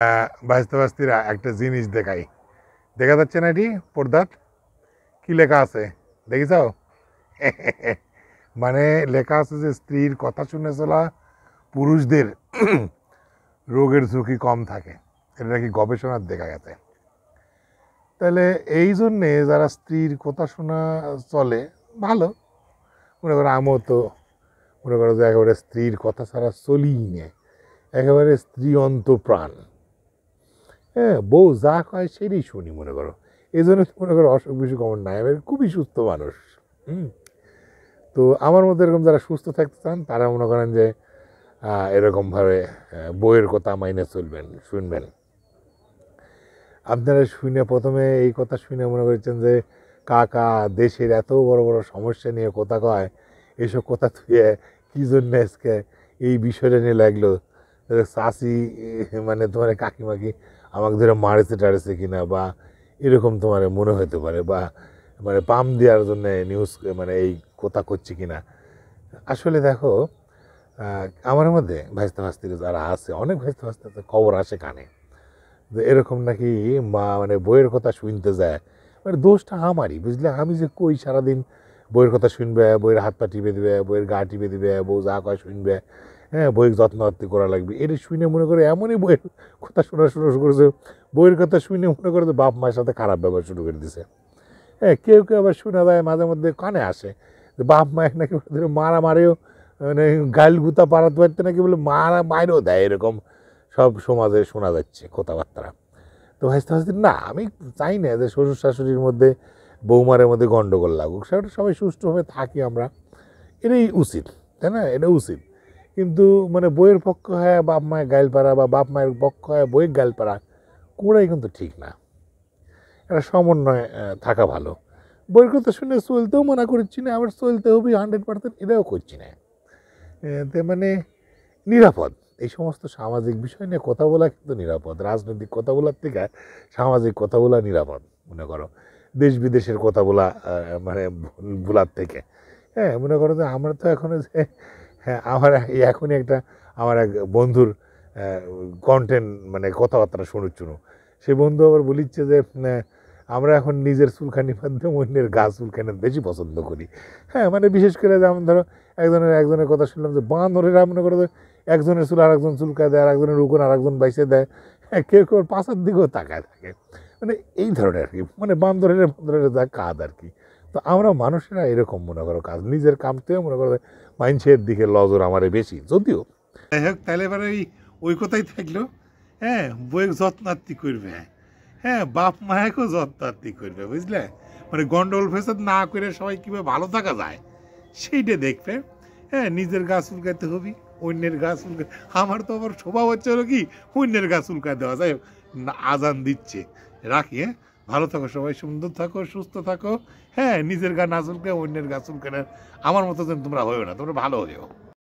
বাঁচতে বাঁচতিরা একটা জিনিস দেখাই, দেখা যাচ্ছে না এটি পর্দাত কি লেখা আছে দেখিস? মানে লেখা আছে যে স্ত্রীর কথা শুনে চলা পুরুষদের রোগের ঝুঁকি কম থাকে, এটা নাকি গবেষণার দেখা গেছে। তাহলে এই জন্যে যারা স্ত্রীর কথা শোনা চলে ভালো, মনে করো আমিও তো মনে করো যে একেবারে স্ত্রীর কথা ছাড়া চলিই নে, একেবারে স্ত্রী অন্তপ্রাণ। হ্যাঁ, বউ যা কয় সেটাই শুনি মনে করো। এই জন্য মনে করো অসুখ বিসুখ আমার নাই, আমি খুবই সুস্থ মানুষ। তো আমার মধ্যে এরকম যারা সুস্থ থাকতে চান তারা মনে করেন যে এরকমভাবে বইয়ের কথা মাইনে চলবেন, শুনবেন। আপনারা শুনে প্রথমে এই কথা শুনে মনে করছেন যে কাকা দেশের এত বড় বড় সমস্যা নিয়ে কথা কয়, এসব কথা তুই কী জন্য আজকে এই বিষয়টা নিয়ে লাগলো, চাষি মানে তোমার কাকিমাকি আমাকে ধরে মারেছে টারেছে কিনা, বা এরকম তোমার মনে হতে পারে, বা মানে পাম দেওয়ার জন্য নিউজ মানে এই কথা করছে কিনা। আসলে দেখো, আমার মধ্যে ভাইস্তা ভাস্তির যারা আছে, অনেক ভাইস্তা ভাস্তা খবর আসে কানে যে এরকম নাকি মা মানে বইয়ের কথা শুনতে যায়, মানে দোষটা আমারই, বুঝলে? আমি যে কই সারাদিন বইয়ের কথা শুনবে, বইয়ের হাত পা টিপে দিবে, বইয়ের গা টিপে দিবে, বউ যা কয় শুনবে, হ্যাঁ বইয়ের যত্নআত্তি করা লাগবে, এটা শুনে মনে করে এমনই বইয়ের কথা শোনা শুরু করেছে, বইয়ের কথা শুনে মনে করে বাপ মায়ের সাথে খারাপ ব্যবহার শুরু করে দিছে। হ্যাঁ, কেউ কেউ আবার শোনা যায় মাঝে মধ্যে কানে আসে যে বাপ মায়ের নাকি মারা মারেও, মানে গাইল গুতা পাড়াতে পারতে নাকি বলে মারা মায়েরও দেয়, এরকম সব সমাজে শোনা যাচ্ছে কথাবার্তা। তো ভাইস্তে ভাইস্তে না, আমি চাই না যে শ্বশুর শাশুড়ির মধ্যে বৌমারের মধ্যে গণ্ডগোল লাগুক, সেটা সবাই সুষ্ঠুভাবে থাকি আমরা, এটাই উচিত, তাই না? এটা উচিত। কিন্তু মানে বইয়ের পক্ষ হয় বাপ মায়ের গাইল পাড়া, বা বাপ মায়ের পক্ষ হয় বইয়ের গাইল পাড়া, কোনোটাই কিন্তু ঠিক না। একটা সমন্বয় থাকা ভালো। বইয়ের কথা শুনে চলতেও মানা করছি না, আবার চলতে হবে 100%, এটাও করছি না। মানে নিরাপদ এই সমস্ত সামাজিক বিষয় নিয়ে কথা বলা কিন্তু নিরাপদ, রাজনৈতিক কথা বলার থেকে সামাজিক কথা বলা নিরাপদ মনে করো, দেশ বিদেশের কথা বলা মানে ভুলার থেকে। হ্যাঁ, মনে করো যে আমরা তো এখনো যে, হ্যাঁ আমার এখনই একটা আমার এক বন্ধুর কন্টেন্ট মানে কথাবার্তা শুনুচ্ছুনো, সে বন্ধু আবার বলিচ্ছে যে আমরা এখন নিজের চুলখানি মাধ্যমে অন্যের গা চুলখানি বেশি পছন্দ করি। হ্যাঁ, মানে বিশেষ করে যেমন ধরো একজনের কথা শুনলাম যে বাঁদরেরা মনে করো যে একজনের চুল আর একজন চুলকায় দেয়, আর একজনের রুকন আর একজন বাইসে দেয়। হ্যাঁ, কেউ কেউ পাশার দিকেও তাকায় থাকে, মানে এই ধরনের আর কি, মানে বান্দরের যা কাজ আর কি। তো আমরা মানুষেরা এরকম মনে করো কাজ, নিজের কামতেও মনে করো মাইন্ডসের দিকে নজর আমারে বেশি, যদিও যাই হোক। তাহলে এবার ওই কথাই থাকলো, হ্যাঁ বইয়ের যত্নার্থী করবে, হ্যাঁ বাপ মায়েকেও যত্নার্থী করবে, বুঝলে? মানে গন্ডগোল ফেসাদ না করে সবাই কীভাবে ভালো থাকা যায় সেইটা দেখবে। হ্যাঁ, নিজের গা চুলকাইতে হবে, অন্যের গা চুলকায়, আমার তো আবার স্বভাব হচ্ছে হলো কি অন্যের গা চুলকায় দেওয়া যায়। আজান দিচ্ছে, রাখি। হ্যাঁ, ভালো থাকো সবাই, সুন্দর থাকো, সুস্থ থাকো। হ্যাঁ, নিজের গা না চুলকায় অন্যের গা চুলকায়, আমার মতো যেন তোমরা হয়েও না, তোমরা ভালো হয়েও।